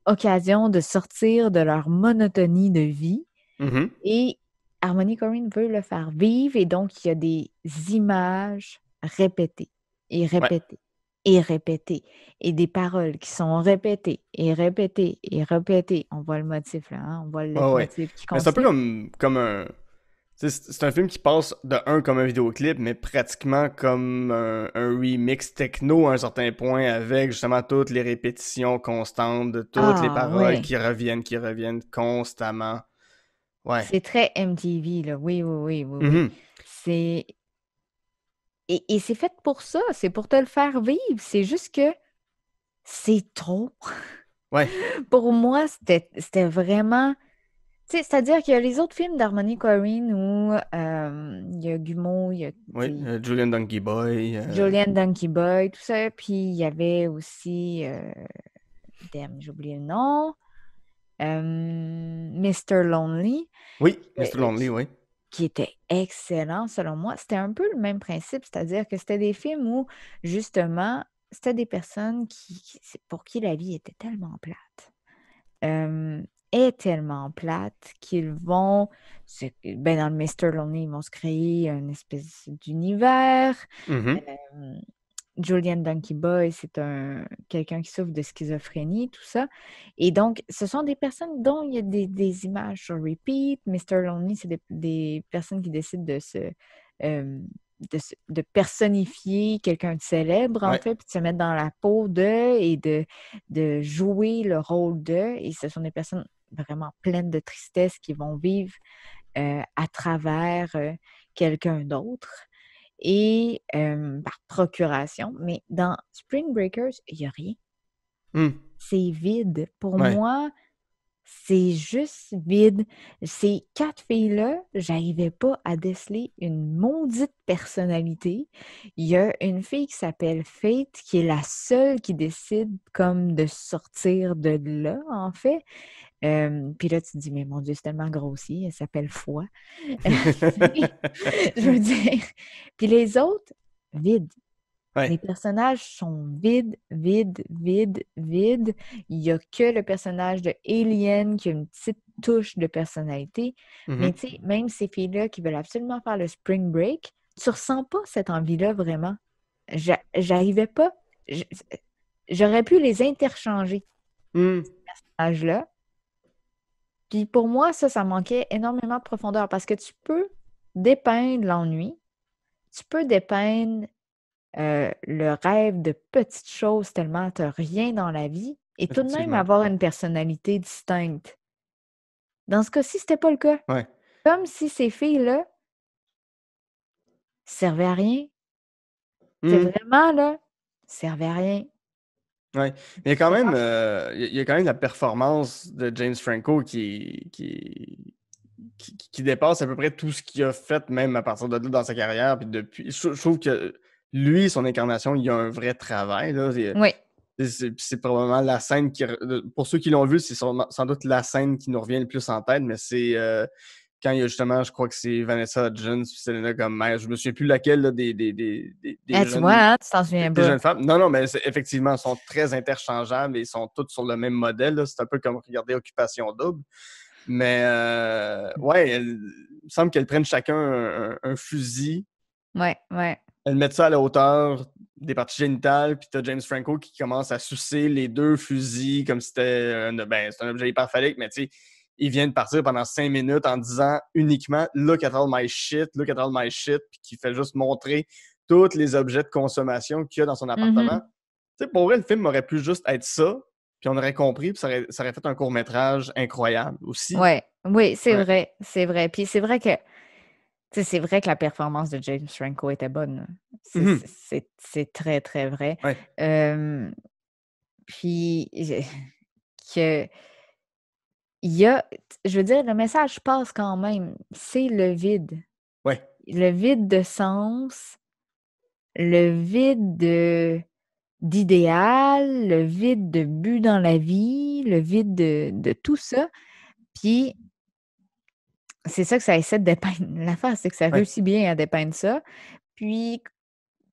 occasion de sortir de leur monotonie de vie. Mhm. Et Harmony Korine veut le faire vivre, et donc il y a des images répétées et Ouais. répétées et répétées, et des paroles qui sont répétées et répétées et répétées. On voit le motif là, hein? On voit le Ouais, ouais. leitmotiv qui Mais c'est un peu continue. comme un. Tu sais, c'est un film qui passe de un comme un vidéoclip, mais pratiquement comme un remix techno à un certain point, avec justement toutes les répétitions constantes de toutes les Ah paroles ouais, qui reviennent constamment. Ouais. c'est très MTV là. Oui, oui, oui, oui, oui. Mhm. C'est et c'est fait pour ça, c'est pour te le faire vivre. C'est juste que c'est trop. Ouais. Pour moi, c'était vraiment. Tu sais, c'est-à-dire qu'il y a les autres films d'Harmony Korine où il y a Gumeau, il y a tu Oui. sais, Julian Donkey Boy. Julianne Donkey Boy, tout ça. Puis il y avait aussi, damn, j'ai oublié le nom, Mr. Lonely, Oui. euh, Mr. Lonely, qui, oui. qui était excellent selon moi. C'était un peu le même principe, c'est-à-dire que c'était des films où, justement, c'était des personnes pour qui la vie était tellement plate. euh, est tellement plate qu'ils vont, ben dans le Mr. Lonely, ils vont se créer une espèce d'univers. Mhm. Euh, Julian Donkey Boy, c'est quelqu'un qui souffre de schizophrénie, tout ça. Et donc, ce sont des personnes dont il y a des images sur repeat. Mr. Lonely, c'est des personnes qui décident euh, de personnifier quelqu'un de célèbre, en Ouais. fait, puis de se mettre dans la peau d'eux et de jouer le rôle d'eux. Et ce sont des personnes vraiment pleines de tristesse qui vont vivre à travers quelqu'un d'autre et par procuration. Mais dans Spring Breakers, il n'y a rien. Hmm. C'est vide. Pour Ouais. moi, c'est juste vide. Ces quatre filles-là, j'arrivais pas à déceler une maudite personnalité. Il y a une fille qui s'appelle Fate, qui est la seule qui décide comme de sortir de là, en fait. Puis là, tu te dis, mais mon Dieu, c'est tellement grossi, elle s'appelle Foi. Je veux dire. Puis les autres, vides. Les Ouais. personnages sont vides, vides, vides, vides. Il n'y a que le personnage de Alien qui a une petite touche de personnalité. Mais Mhm. tu sais, même ces filles-là qui veulent absolument faire le spring break, tu ressens pas cette envie-là vraiment. J'arrivais pas. j- J'aurais pu les interchanger, Hmm. âge-là. Puis pour moi, ça manquait énormément de profondeur parce que tu peux dépeindre l'ennui, tu peux dépeindre le rêve de petites choses tellement tu n'as rien dans la vie et tout de même Effectivement. avoir une personnalité distincte. Dans ce cas-ci, c'était pas le cas. Ouais. Comme si ces filles-là servaient à rien. C'est Hmm. vraiment là, servaient à rien. Ouais. Mais il y a quand C'est même, pas. il y a quand même la performance de James Franco qui dépasse à peu près tout ce qu'il a fait, même à partir de là dans sa carrière. Puis depuis, je trouve que lui, son incarnation, il y a un vrai travail. Là. Oui. C'est probablement la scène pour ceux qui l'ont vu, c'est sans doute la scène qui nous revient le plus en tête, mais c'est quand il y a justement, je crois que c'est Vanessa Hudgens, puis Selena Gomez, je me souviens plus laquelle là, des Tu vois, jeunes. hein, tu t'en souviens Des pas. jeunes femmes. Non, non, mais effectivement, elles sont très interchangeables et ils sont toutes sur le même modèle. Là. C'est un peu comme regarder Occupation Double. Mais ouais, il me semble qu'elles prennent chacun un fusil. Ouais, ouais. elles mettent ça à la hauteur des parties génitales, puis t'as James Franco qui commence à sucer les deux fusils comme si c'était c'est un objet hyperphallique, mais tu sais, il vient de partir pendant 5 minutes en disant uniquement look at all my shit, puis qui fait juste montrer tous les objets de consommation qu'il y a dans son appartement. Mhm. Tu sais, pour vrai, le film aurait pu juste être ça, puis on aurait compris, puis ça aurait fait un court-métrage incroyable aussi. Ouais, oui, c'est Ouais. vrai, c'est vrai. Puis c'est vrai que, tu sais, c'est vrai que la performance de James Franco était bonne, là. Mhm. C'est très, très vrai. Ouais. Euh, puis, que, il y a, je veux dire, le message passe quand même. C'est le vide. Ouais. Le vide de sens, le vide d'idéal, le vide de but dans la vie, le vide de tout ça. Puis, c'est ça que ça essaie de dépeindre. L'affaire, c'est que ça Ouais. réussit bien à dépeindre ça. Puis,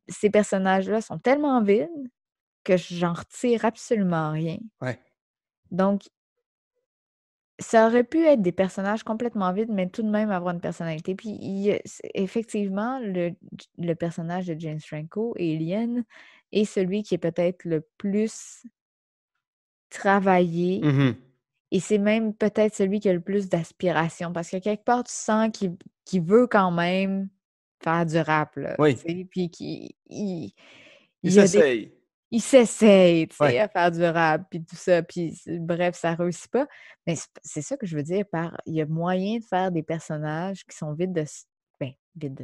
ces personnages-là sont tellement vides que j'en retire absolument rien. Ouais. Donc, ça aurait pu être des personnages complètement vides, mais tout de même avoir une personnalité. Puis, effectivement, le personnage de James Franco, Alien, est celui qui est peut-être le plus travaillé. Mhm. Et c'est même peut-être celui qui a le plus d'aspiration. Parce que quelque part, tu sens qu'il veut quand même faire du rap, là, Oui. tu sais, puis il Il y a des s'essaye. il s'essaye, tu sais, Ouais. à faire du rap, puis tout ça, puis bref, ça réussit pas. Mais c'est ça que je veux dire par il y a moyen de faire des personnages qui sont vides de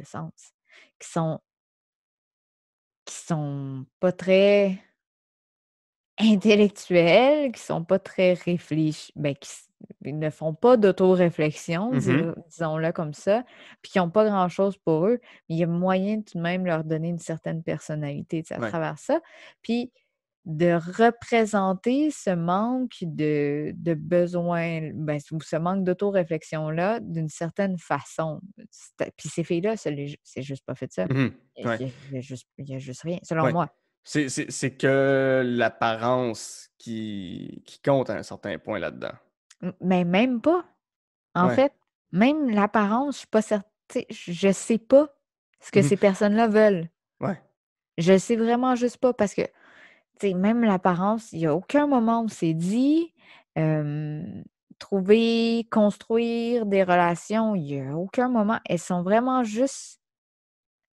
sens, qui sont pas très intellectuels, qui sont pas très réfléchis, ils ne font pas d'autoréflexion, Mhm. disons-le comme ça, puis qui ont pas grand-chose pour eux, mais il y a moyen de tout de même leur donner une certaine personnalité, tu sais, à Ouais. travers ça. Puis de représenter ce manque de besoin, ou ce manque d'autoréflexion-là d'une certaine façon. Puis ces filles-là, c'est juste pas fait ça. Mhm. Il Ouais. y a il y a juste rien, selon Ouais. moi. C'est que l'apparence qui compte à un certain point là-dedans. Mais même pas. En Ouais. fait, même l'apparence, je suis pas certaine, je sais pas ce que Mhm. ces personnes-là veulent. Ouais. Je le sais vraiment juste pas parce que, tu sais, même l'apparence, il y a aucun moment où c'est dit, hem, trouver, construire des relations, il y a aucun moment. Elles sont vraiment juste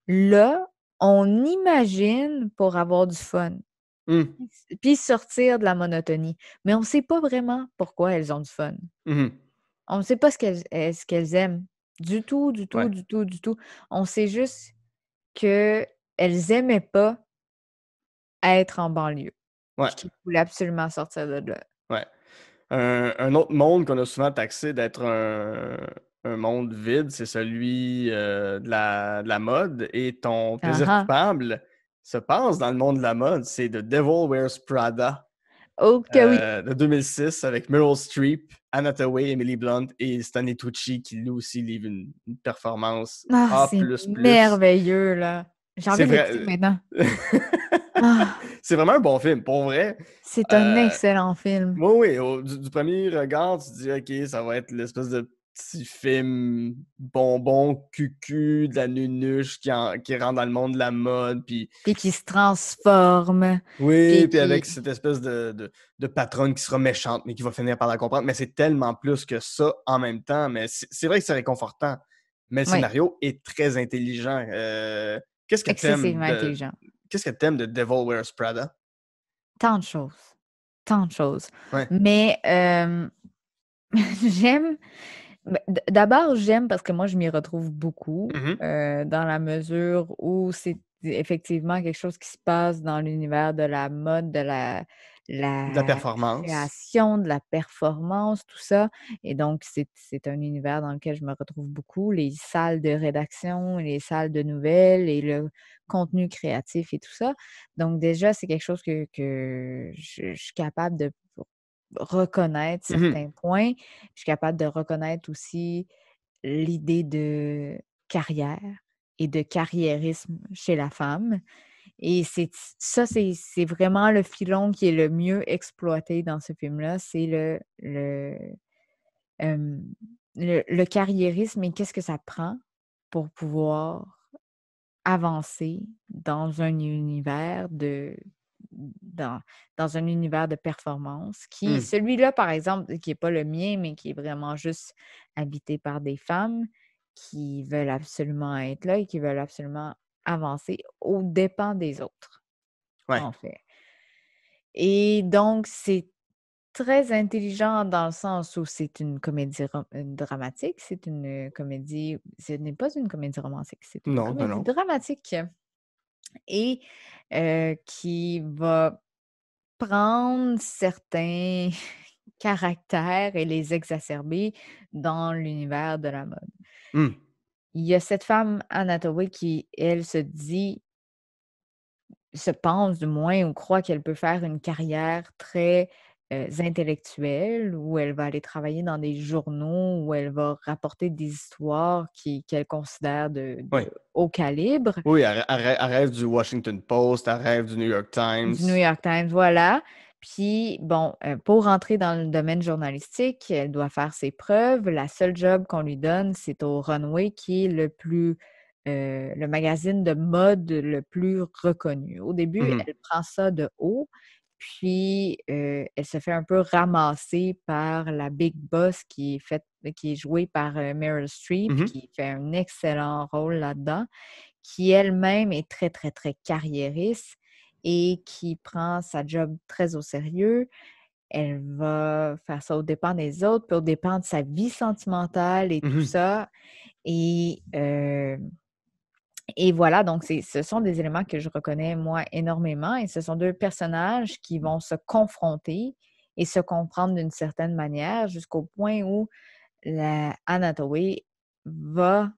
là, on imagine pour avoir du fun, Mmh. puis sortir de la monotonie. Mais on sait pas vraiment pourquoi elles ont du fun. Mhm. On ne sait pas ce qu'elles aiment. Du tout, du tout, Ouais. du tout, du tout. On sait juste qu'elles aimaient pas être en banlieue, Ouais. puis qu'ils voulaient absolument sortir de là. Ouais. Un autre monde qu'on a souvent taxé d'être un monde vide, c'est celui de la mode. Et ton Ah plaisir ah! coupable se passe dans le monde de la mode. C'est The Devil Wears Prada Oh que oui! de 2006 avec Meryl Streep, Anna Hathaway, Emily Blunt et Stanley Tucci qui lui aussi livre une performance Ah, A++. c'est merveilleux, là. J'ai C'est envie de l'écouter vrai. maintenant. Ah! C'est vraiment un bon film, pour vrai. C'est un Euh, excellent film. Oui, oui, du premier regard, tu te dis, OK, ça va être l'espèce de petit film bonbon, cucu, de la nunuche qui rentre dans le monde de la mode. Puis Puis qui se transforme, oui, puis puis avec qui cette espèce de patronne qui sera méchante, mais qui va finir par la comprendre. Mais c'est tellement plus que ça en même temps. Mais c'est vrai que c'est réconfortant. Mais le oui, scénario est très intelligent. Qu'est-ce que t'aimes excessivement de intelligent. qu'est-ce que t'aimes de Devil Wears Prada? Tant de choses, tant de choses. Ouais. Mais, j'aime d'abord, j'aime parce que moi, je m'y retrouve beaucoup, Mhm. dans la mesure où c'est effectivement quelque chose qui se passe dans l'univers de la mode, de De la la performance. création, de la performance, tout ça et donc c'est un univers dans lequel je me retrouve beaucoup. Les salles de rédaction, les salles de nouvelles et le contenu créatif et tout ça. Donc déjà, c'est quelque chose que je suis capable de reconnaître Mhm. certains points. Je suis capable de reconnaître aussi l'idée de carrière et de carriérisme chez la femme et c'est vraiment le filon qui est le mieux exploité dans ce film-là, c'est hem, le carriérisme et qu'est-ce que ça prend pour pouvoir avancer dans un univers dans un univers de performance celui-là, par exemple, qui n'est pas le mien, mais qui est vraiment juste habité par des femmes qui veulent absolument être là et qui veulent absolument avancer aux dépens des autres, Ouais. en fait. Et donc, c'est très intelligent dans le sens où c'est une comédie dramatique, c'est une comédie, ce n'est pas une comédie romantique, c'est une Non, comédie non. dramatique et qui va prendre certains caractères et les exacerber dans l'univers de la mode. Hum. Il y a cette femme, Anna Hathaway, qui, elle, se pense du moins ou croit qu'elle peut faire une carrière très intellectuelle, où elle va aller travailler dans des journaux, où elle va rapporter des histoires qu'elle considère de Ouais. haut calibre. Oui, elle rêve du Washington Post, elle rêve du New York Times. Du New York Times, voilà. Puis, bon, pour rentrer dans le domaine journalistique, elle doit faire ses preuves. La seule job qu'on lui donne, c'est au Runway, qui est le magazine de mode le plus reconnu. Au début, elle prend ça de haut, puis elle se fait un peu ramasser par la Big Boss qui est jouée par Meryl Streep, qui fait un excellent rôle là-dedans, qui elle-même est très, très, très carriériste et qui prend sa job très au sérieux. Elle va faire ça aux dépens des autres, puis aux dépens de sa vie sentimentale et tout ça. Et voilà, donc ce sont des éléments que je reconnais, moi, énormément. Et ce sont deux personnages qui vont se confronter et se comprendre d'une certaine manière jusqu'au point où Anne Hathaway va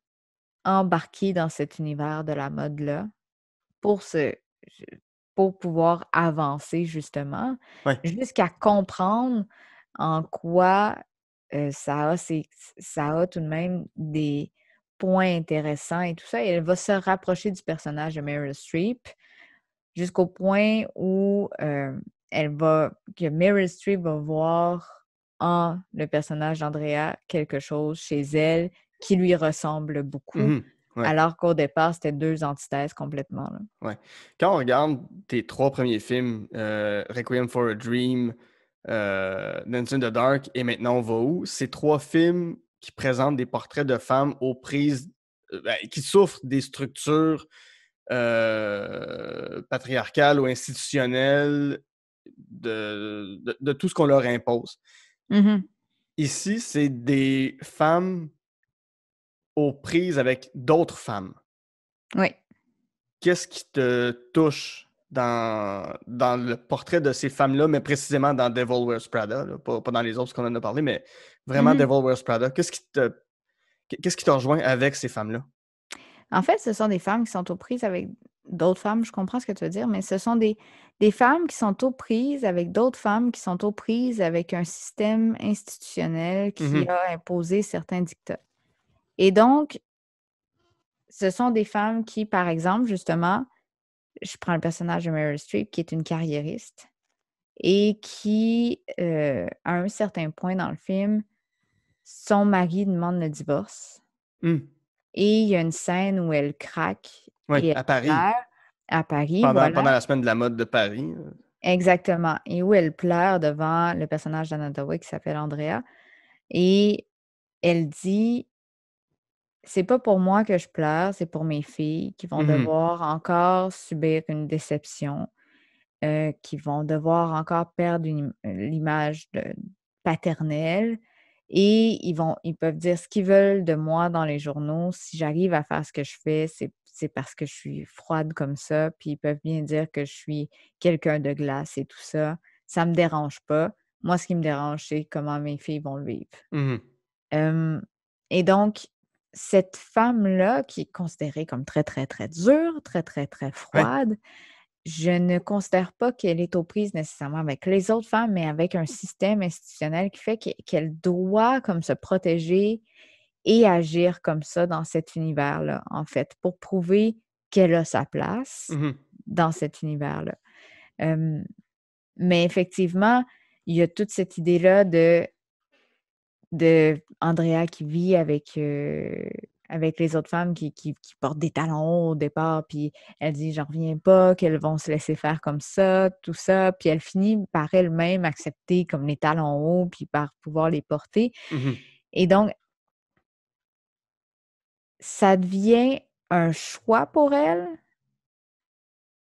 embarquer dans cet univers de la mode-là pour pouvoir avancer justement, Ouais. jusqu'à comprendre en quoi ça a tout de même des points intéressants et tout ça. Et elle va se rapprocher du personnage de Meryl Streep jusqu'au point où que Meryl Streep va voir en le personnage d'Andrea quelque chose chez elle qui lui ressemble beaucoup. Ouais. Alors qu'au départ, c'était deux antithèses complètement. Là. Ouais. Quand on regarde tes trois premiers films, Requiem for a Dream, Dance in the Dark et maintenant On va où, c'est trois films qui présentent des portraits de femmes aux prises, qui souffrent des structures patriarcales ou institutionnelles de tout ce qu'on leur impose. Ici, c'est des femmes aux prises avec d'autres femmes. Oui. Qu'est-ce qui te touche dans le portrait de ces femmes-là, mais précisément dans Devil Wears Prada, là, pas dans les autres, parce qu'on en a parlé, mais vraiment Devil Wears Prada. Qu'est-ce qui te rejoint avec ces femmes-là? En fait, ce sont des femmes qui sont aux prises avec d'autres femmes. Je comprends ce que tu veux dire, mais ce sont des femmes qui sont aux prises avec d'autres femmes qui sont aux prises avec un système institutionnel qui a imposé certains dictats. Et donc, ce sont des femmes qui, par exemple, justement, je prends le personnage de Meryl Streep, qui est une carriériste et qui, à un certain point dans le film, son mari demande le divorce. Et il y a une scène où elle craque Oui, et elle à Paris. pleure. À Paris, Pendant voilà. la semaine de la mode de Paris. Exactement. Et où elle pleure devant le personnage d'Anna Hathaway qui s'appelle Andrea. Et elle dit: «C'est pas pour moi que je pleure, c'est pour mes filles qui vont devoir encore subir une déception, qui vont devoir encore perdre l'image paternelle et ils peuvent dire ce qu'ils veulent de moi dans les journaux. Si j'arrive à faire ce que je fais, c'est parce que je suis froide comme ça, puis ils peuvent bien dire que je suis quelqu'un de glace et tout ça. Ça me dérange pas. Moi, ce qui me dérange, c'est comment mes filles vont le vivre.» Et donc, cette femme-là, qui est considérée comme très, très, très dure, très, très, très froide, je ne considère pas qu'elle est aux prises nécessairement avec les autres femmes, mais avec un système institutionnel qui fait qu'elle doit comme se protéger et agir comme ça dans cet univers-là, en fait, pour prouver qu'elle a sa place dans cet univers-là. Mais effectivement, il y a toute cette idée-là de Andrea qui vit avec avec les autres femmes qui portent des talons hauts au départ, puis elle dit « j'en reviens pas, qu'elles vont se laisser faire comme ça, tout ça », puis elle finit par elle-même accepter comme les talons hauts, puis par pouvoir les porter. Et donc, ça devient un choix pour elle.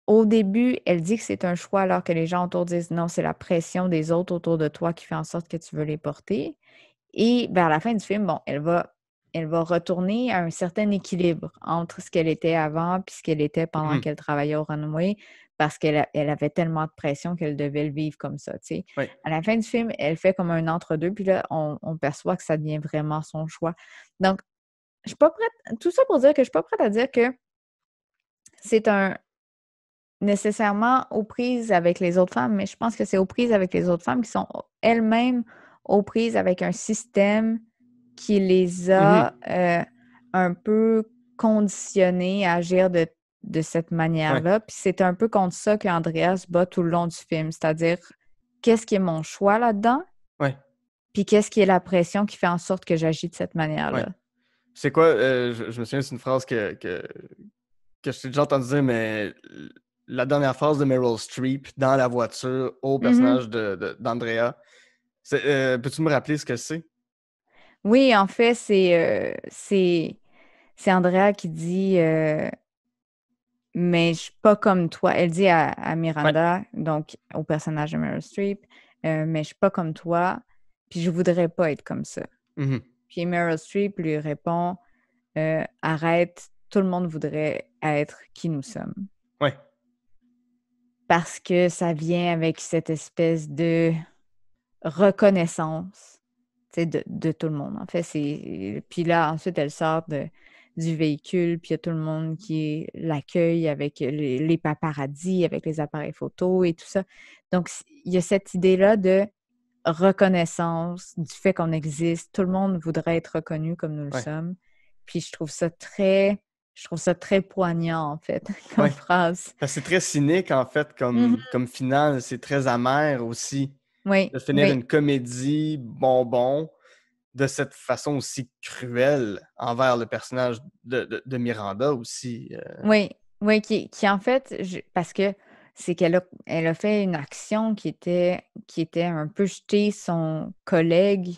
Au début, elle dit que c'est un choix alors que les gens autour disent « non, c'est la pression des autres autour de toi qui fait en sorte que tu veux les porter ». Et vers la fin du film, bon, elle va retourner à un certain équilibre entre ce qu'elle était avant puis ce qu'elle était pendant qu'elle travaillait au Runway parce qu'elle avait tellement de pression qu'elle devait le vivre comme ça, tu sais. Oui. À la fin du film, elle fait comme un entre-deux, puis là, on perçoit que ça devient vraiment son choix. Donc, je suis pas prête... Tout ça pour dire que je suis pas prête à dire que c'est nécessairement aux prises avec les autres femmes, mais je pense que c'est aux prises avec les autres femmes qui sont elles-mêmes aux prises avec un système qui les a un peu conditionnées à agir de cette manière-là. Puis c'est un peu contre ça qu'Andrea se bat tout le long du film, c'est-à-dire qu'est-ce qui est mon choix là-dedans? Puis qu'est-ce qui est la pression qui fait en sorte que j'agis de cette manière-là? C'est quoi, je me souviens, c'est une phrase que je t'ai déjà entendu dire, mais la dernière phrase de Meryl Streep dans la voiture au personnage d'Andrea. Peux-tu me rappeler ce que c'est? Oui, en fait, c'est Andrea qui dit mais je suis pas comme toi. Elle dit à Miranda, donc au personnage de Meryl Streep, mais je suis pas comme toi, puis je voudrais pas être comme ça. Puis Meryl Streep lui répond arrête, tout le monde voudrait être qui nous sommes. Parce que ça vient avec cette espèce de reconnaissance de tout le monde. En fait, puis là, ensuite, elle sort du véhicule, puis il y a tout le monde qui l'accueille avec les paparazzis, avec les appareils photos et tout ça. Donc, il y a cette idée-là de reconnaissance du fait qu'on existe. Tout le monde voudrait être reconnu comme nous le sommes. Puis je trouve ça très poignant, en fait, comme phrase. C'est très cynique, en fait, comme finale. C'est très amer aussi. De finir une comédie bonbon de cette façon aussi cruelle envers le personnage de Miranda aussi. Oui, qui en fait, parce que c'est qu'elle a fait une action qui était un peu jeter son collègue,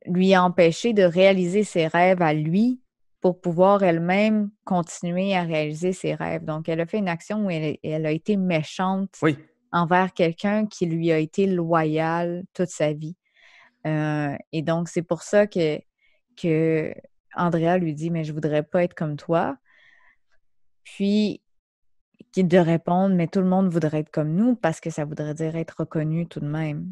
lui empêcher de réaliser ses rêves à lui pour pouvoir elle-même continuer à réaliser ses rêves. Donc, elle a fait une action où elle a été méchante envers quelqu'un qui lui a été loyal toute sa vie. Et donc, c'est pour ça que Andrea lui dit « mais je voudrais pas être comme toi ». Puis, de répondre « mais tout le monde voudrait être comme nous parce que ça voudrait dire être reconnu tout de même ».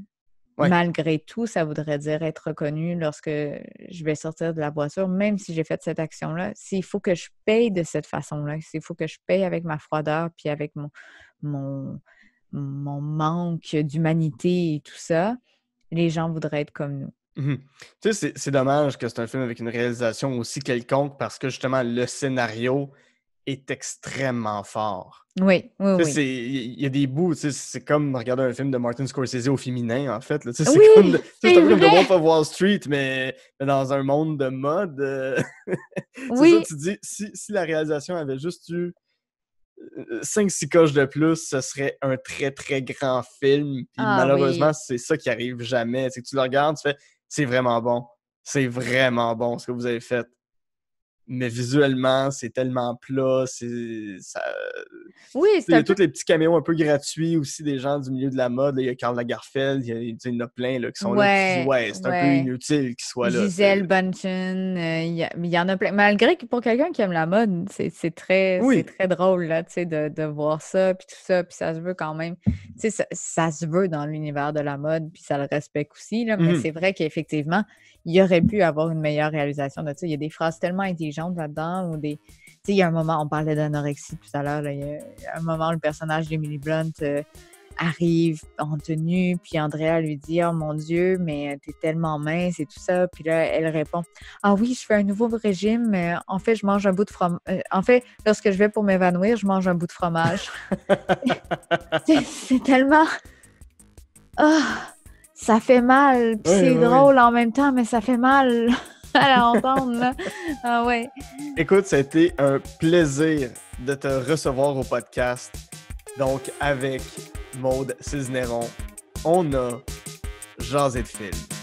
Malgré tout, ça voudrait dire être reconnu lorsque je vais sortir de la voiture, même si j'ai fait cette action-là. S'il faut que je paye de cette façon-là, s'il faut que je paye avec ma froideur puis avec mon manque d'humanité et tout ça, les gens voudraient être comme nous. Tu sais, c'est dommage que c'est un film avec une réalisation aussi quelconque parce que justement, le scénario est extrêmement fort. Oui. Il y a des bouts, c'est comme regarder un film de Martin Scorsese au féminin, en fait. C'est un peu comme The Wolf of Wall Street, mais dans un monde de mode. C'est ça, tu dis, si la réalisation avait juste eu 5-6 coches de plus, ce serait un très, très grand film. Puis malheureusement, c'est ça qui arrive jamais. C'est que tu le regardes, tu fais « c'est vraiment bon. C'est vraiment bon ce que vous avez fait. » Mais visuellement, c'est tellement plat. Il y a tous les petits caméos un peu gratuits aussi des gens du milieu de la mode. Là, il y a Karl Lagerfeld, il y en a plein là, qui sont là. C'est un peu inutile qu'ils soient là. Gisèle Bündchen, il y en a plein. Malgré que pour quelqu'un qui aime la mode, c'est très drôle là, de voir ça, puis tout ça, puis ça se veut quand même. Ça se veut dans l'univers de la mode, puis ça le respecte aussi. Là, mais c'est vrai qu'effectivement, il y aurait pu avoir une meilleure réalisation de ça. Il y a des phrases tellement intelligentes là-dedans, ou il y a un moment, on parlait d'anorexie tout à l'heure, il y a un moment où le personnage d'Emily Blunt arrive en tenue, puis Andrea lui dit « oh mon Dieu, mais t'es tellement mince et tout ça », puis là, elle répond « ah oui, je fais un nouveau régime, en fait, je mange un bout de fromage. En fait, lorsque je vais pour m'évanouir, je mange un bout de fromage. » C'est tellement... ça fait mal, puis c'est drôle en même temps, mais ça fait mal. à l'entendre, là. Ah ouais. Écoute, ça a été un plaisir de te recevoir au podcast. Donc, avec Maude Cisneron, on a jasé de film.